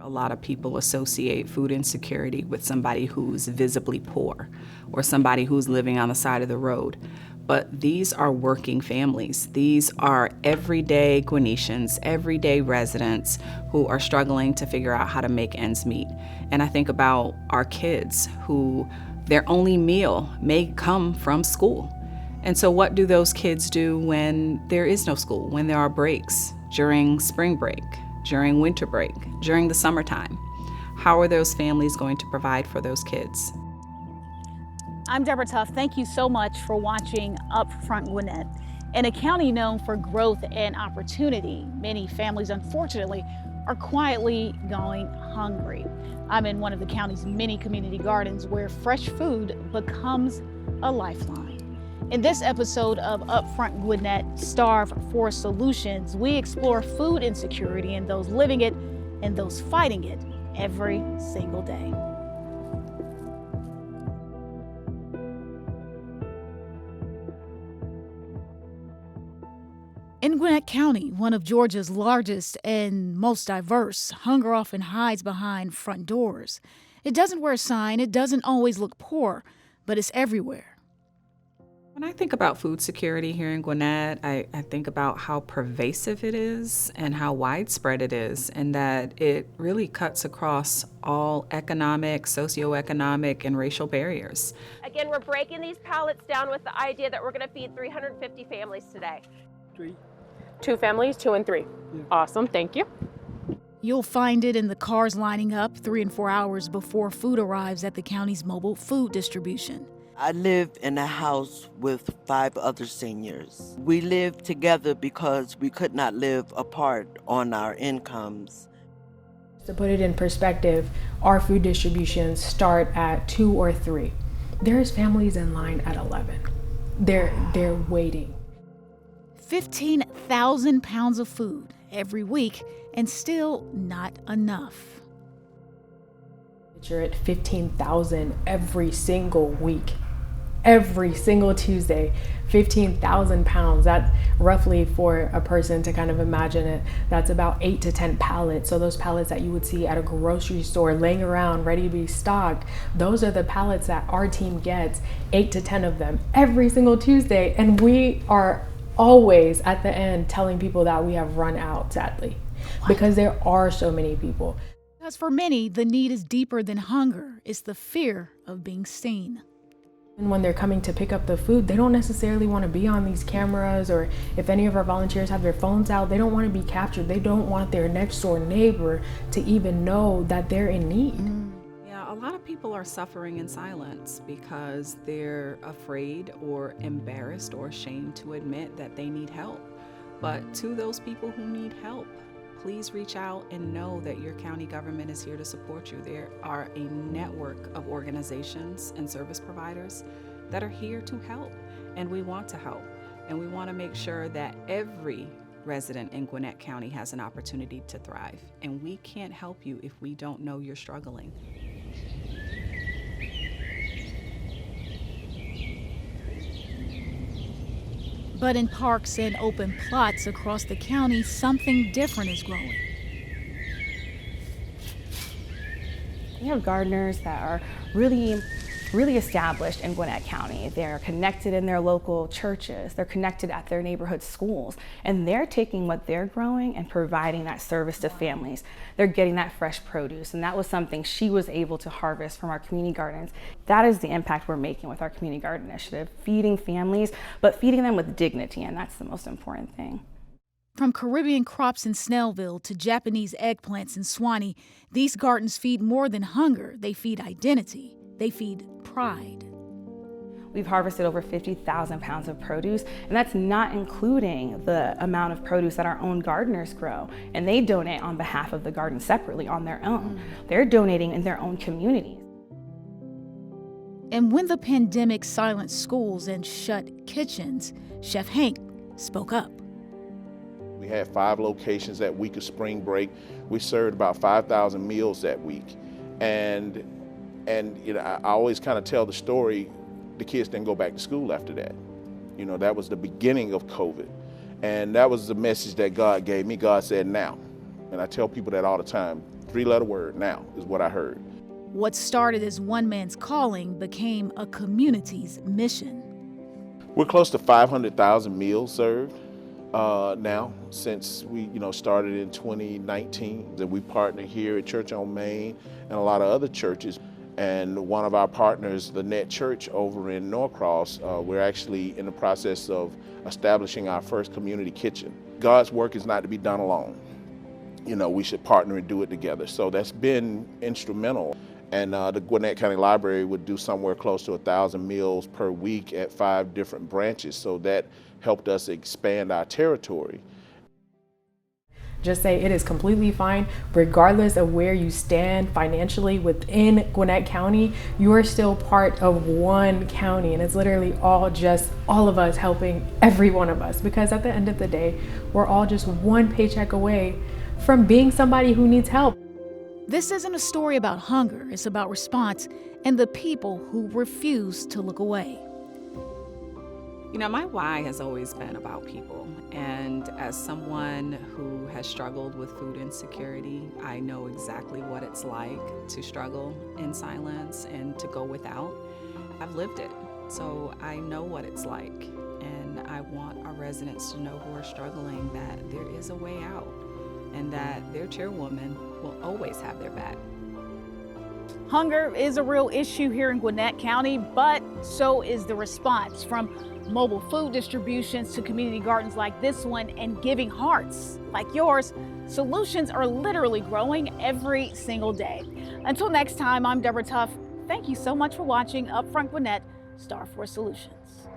A lot of people associate food insecurity with somebody who's visibly poor or somebody who's living on the side of the road. But these are working families. These are everyday Gwinnetians, everyday residents who are struggling to figure out how to make ends meet. And I think about our kids who their only meal may come from school. And so what do those kids do when there is no school, when there are breaks, during spring break, during winter break, during the summertime? How are those families going to provide for those kids? I'm Deborah Tuff. Thank you so much for watching Upfront Gwinnett. In a county known for growth and opportunity, many families, unfortunately, are quietly going hungry. I'm in one of the county's many community gardens where fresh food becomes a lifeline. In this episode of Upfront Gwinnett Starve for Solutions, we explore food insecurity and those living it and those fighting it every single day. In Gwinnett County, one of Georgia's largest and most diverse, hunger often hides behind front doors. It doesn't wear a sign, it doesn't always look poor, but it's everywhere. When I think about food security here in Gwinnett, I think about how pervasive it is and how widespread it is, and that it really cuts across all economic, socioeconomic, and racial barriers. Again, we're breaking these pallets down with the idea that we're going to feed 350 families today. 3. 2 families, 2 and 3. Yeah. Awesome, thank you. You'll find it in the cars lining up 3 and 4 hours before food arrives at the county's mobile food distribution. I live in a house with 5 other seniors. We live together because we could not live apart on our incomes. To put it in perspective, our food distributions start at 2 or 3. There's families in line at 11. They're waiting. 15,000 pounds of food every week, and still not enough. You're at 15,000 every single week. Every single Tuesday, 15,000 pounds. That roughly, for a person to kind of imagine it, that's about 8 to 10 pallets. So those pallets that you would see at a grocery store laying around ready to be stocked, those are the pallets that our team gets, 8 to 10 of them every single Tuesday. And we are always at the end telling people that we have run out, sadly, because there are so many people. Because for many, the need is deeper than hunger. It's the fear of being seen. And when they're coming to pick up the food, they don't necessarily want to be on these cameras, or if any of our volunteers have their phones out, they don't want to be captured. They don't want their next door neighbor to even know that they're in need. Yeah, a lot of people are suffering in silence because they're afraid or embarrassed or ashamed to admit that they need help. But to those people who need help, please reach out and know that your county government is here to support you. There are a network of organizations and service providers that are here to help, and we want to help. And we want to make sure that every resident in Gwinnett County has an opportunity to thrive. And we can't help you if we don't know you're struggling. But in parks and open plots across the county, something different is growing. We have gardeners that are really established in Gwinnett County. They're connected in their local churches. They're connected at their neighborhood schools. And they're taking what they're growing and providing that service to families. They're getting that fresh produce. And that was something she was able to harvest from our community gardens. That is the impact we're making with our community garden initiative, feeding families, but feeding them with dignity. And that's the most important thing. From Caribbean crops in Snellville to Japanese eggplants in Swanee, these gardens feed more than hunger. They feed identity. They feed pride. We've harvested over 50,000 pounds of produce, and that's not including the amount of produce that our own gardeners grow. And they donate on behalf of the garden separately on their own. They're donating in their own communities. And when the pandemic silenced schools and shut kitchens, Chef Hank spoke up. We had 5 locations that week of spring break. We served about 5,000 meals that week. And you know, I always kind of tell the story, the kids didn't go back to school after that. You know, that was the beginning of COVID. And that was the message that God gave me. God said now. And I tell people that all the time. Three-letter word, now, is what I heard. What started as one man's calling became a community's mission. We're close to 500,000 meals served now since we started in 2019. And we partner here at Church on Main and a lot of other churches. And one of our partners, the Net Church over in Norcross, we're actually in the process of establishing our first community kitchen. God's work is not to be done alone. We should partner and do it together. So that's been instrumental. And the Gwinnett County Library would do somewhere close to 1,000 meals per week at 5 different branches. So that helped us expand our territory. Just say it is completely fine, regardless of where you stand financially within Gwinnett County, you are still part of one county, and it's literally all of us helping every one of us, because at the end of the day, we're all just one paycheck away from being somebody who needs help. This isn't a story about hunger, it's about response and the people who refuse to look away. My why has always been about people. And as someone who has struggled with food insecurity, I know exactly what it's like to struggle in silence and to go without. I've lived it, so I know what it's like. And I want our residents to know who are struggling that there is a way out and that their chairwoman will always have their back. Hunger is a real issue here in Gwinnett County, but so is the response, from mobile food distributions to community gardens like this one and giving hearts like yours. Solutions are literally growing every single day. Until next time, I'm Deborah Tuff. Thank you so much for watching Upfront Gwinnett, Star Force Solutions.